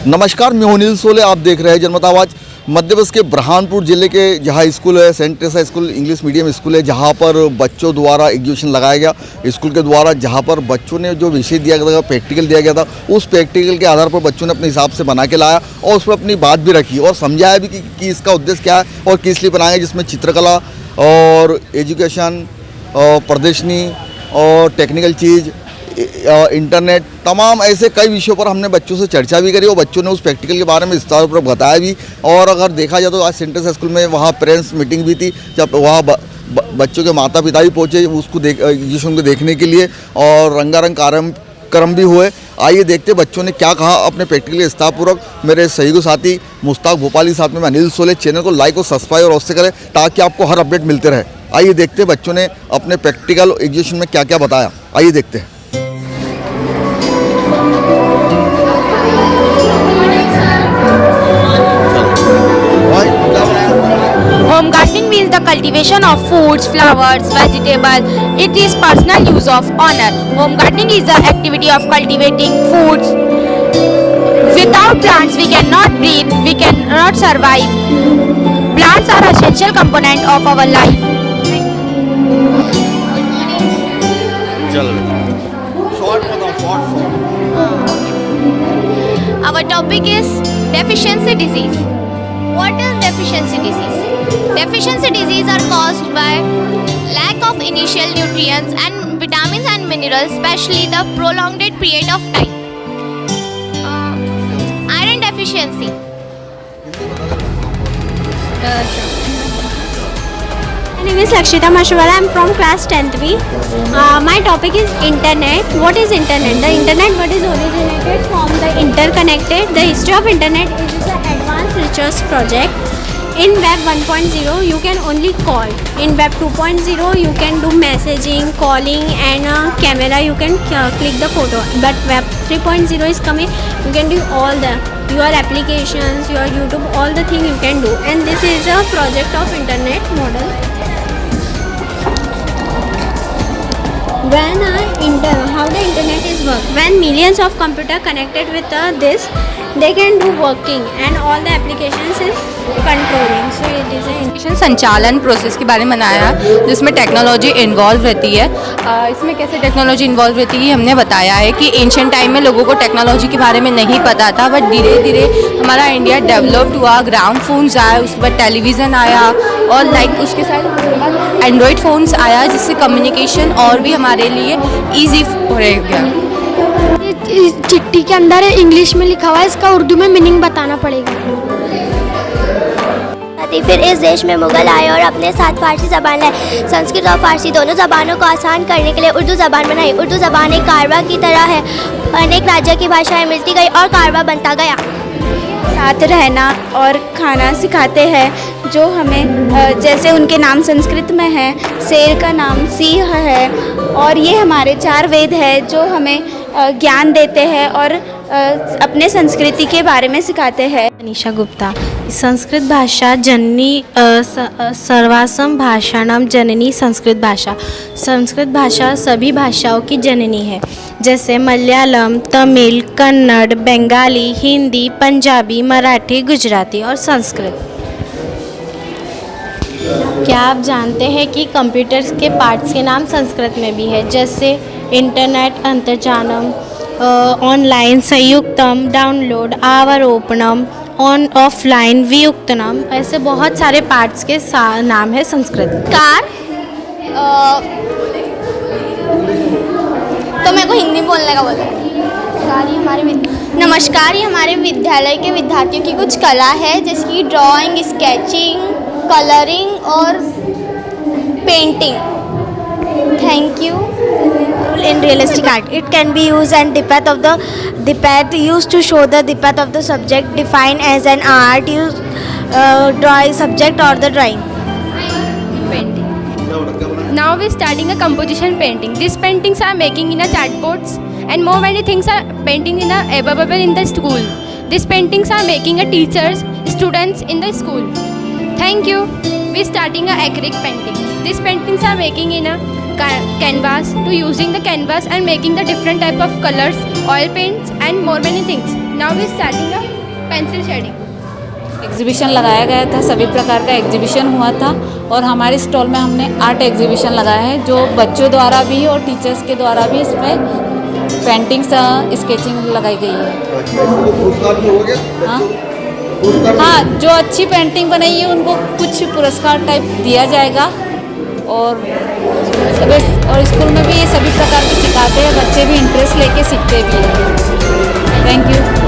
नमस्कार, मैं हूं अनिल सोले। आप देख रहे हैं जनमत आवाज़। मध्य प्रदेश के बुरहानपुर ज़िले के जहां स्कूल है, Saint Teresa school English medium school है, जहां पर बच्चों द्वारा एग्जीबिशन लगाया गया। स्कूल के द्वारा जहां पर बच्चों ने जो विषय दिया गया था, प्रैक्टिकल दिया गया था, उस प्रैक्टिकल के आधार पर बच्चों ने अपने हिसाब से बना के लाया और उस पर अपनी बात भी रखी और समझाया भी कि इसका उद्देश्य क्या है और किस लिए बनाया, जिसमें चित्रकला और एजुकेशन और प्रदर्शनी और टेक्निकल चीज़, इंटरनेट, तमाम ऐसे कई विषयों पर हमने बच्चों से चर्चा भी करी और बच्चों ने उस प्रैक्टिकल के बारे में विस्तारपूर्वक बताया भी। और अगर देखा जाए तो आज सेंट टेरेसा स्कूल में वहाँ पेरेंट्स मीटिंग भी थी, जब वहाँ बच्चों के माता पिता भी पहुँचे उसको एग्जीबिशन को देखने के लिए और रंगारंग कार्यक्रम भी हुए। आइए देखते बच्चों ने क्या कहा अपने प्रैक्टिकल विस्तारपूर्वक। मेरे सहयोगी साथी मुश्ताक भोपाली, साथ में मैं अनिल सोले। चैनल को लाइक और सब्सक्राइब और अवश्य करें ताकि आपको हर अपडेट मिलते रहे। आइए देखते बच्चों ने अपने प्रैक्टिकल एग्जीबिशन में क्या क्या बताया। आइए देखते हैं। Home gardening means the cultivation of foods, flowers, vegetables. It is personal use of honor. Home gardening is the activity of cultivating foods. Without plants, we cannot breathe, we cannot survive. Plants are essential component of our life. Our topic is deficiency disease. What is deficiency disease? Deficiency disease are caused by lack of initial nutrients and vitamins and minerals, especially the prolonged period of time. Iron deficiency. My name is Lakshita Mashwara. I am from class 10th B. My topic is internet. What is internet? The internet what is originated from the interconnected. The history of internet is an advanced research project. In web 1.0 you can only call. In web 2.0 you can do messaging, calling and camera you can click the photo. But web 3.0 is coming. You can do all the your applications, your YouTube, all the thing you can do. And this is a project of internet model. How the internet is work? When millions of computer connected with this, they can do working and all the applications is controlling. So it is a संचालन process के बारे में बनाया जिसमें technology involve रहती है। इसमें कैसे टेक्नोलॉजी इन्वॉल्व रहती है हमने बताया है कि एंशिएंट टाइम में लोगों को टेक्नोलॉजी के बारे में नहीं पता था, बट धीरे धीरे हमारा इंडिया डेवलप्ड हुआ। ग्राउंड फोन्स आया, उसके बाद टेलीविज़न आया और उसके साथ एंड्रॉयड फ़ोन्स आया, जिससे कम्युनिकेशन और भी हमारे लिए ईजी हो गया। चिट्ठी के अंदर इंग्लिश में लिखा हुआ है, इसका उर्दू में मीनिंग बताना पड़ेगा। फिर इस देश में मुगल आए और अपने साथ फारसी ज़बान लाए। संस्कृत और फारसी दोनों ज़बानों को आसान करने के लिए उर्दू ज़बान बनाई। उर्दू ज़बान एक कारवा की तरह है, अनेक राज्य की भाषाएं मिलती गई और कारवा बनता गया। साथ रहना और खाना सिखाते हैं, जो हमें जैसे उनके नाम संस्कृत में है, शेर का नाम सिंह है और ये हमारे 4 वेद है जो हमें ज्ञान देते हैं और अपने संस्कृति के बारे में सिखाते हैं। अनीशा गुप्ता। संस्कृत भाषा जननी सर्वासम भाषाणाम जननी संस्कृत भाषा। संस्कृत भाषा सभी भाषाओं की जननी है, जैसे मलयालम, तमिल, कन्नड़, बंगाली, हिंदी, पंजाबी, मराठी, गुजराती और संस्कृत। क्या आप जानते हैं कि कंप्यूटर्स के पार्ट्स के नाम संस्कृत में भी है, जैसे इंटरनेट, अंतर्जालम, ऑनलाइन, संयुक्तम, डाउनलोड, आवारोपणम, ऑफलाइन, वियुक्तनम, ऐसे बहुत सारे पार्ट्स के नाम है संस्कृत। कार तो मेरे को हिंदी बोलने का बोला। नमस्कार, ये हमारे विद्यालय के विद्यार्थियों की कुछ कला है, जैसे कि ड्राइंग, स्केचिंग, कलरिंग और painting. Thank you. In realistic art, it can be used and depth used to show the depth of the subject defined as an art used drawing subject or the drawing. Painting. Now we're starting a composition painting. These paintings are making in a chatbots and more many things are painting in available in the school. These paintings are making a teachers, students in the school. Thank you. We're starting a acrylic painting. These paintings are making in a canvas to using the canvas and making the different type of colors, oil paints and more many things. Now we starting a pencil shading. Exhibition लगाया गया था, सभी प्रकार का exhibition हुआ था और हमारे स्टॉल में हमने आर्ट एग्जीबिशन लगाया है जो बच्चों द्वारा भी और टीचर्स के द्वारा भी इसमें पेंटिंग्स स्केचिंग लगाई गई है। हाँ हाँ, जो अच्छी पेंटिंग बनाई है उनको कुछ पुरस्कार टाइप दिया जाएगा और स्कूल में भी ये सभी प्रकार की सिखाते हैं, बच्चे भी इंटरेस्ट लेके सीखते भी हैं। Thank you.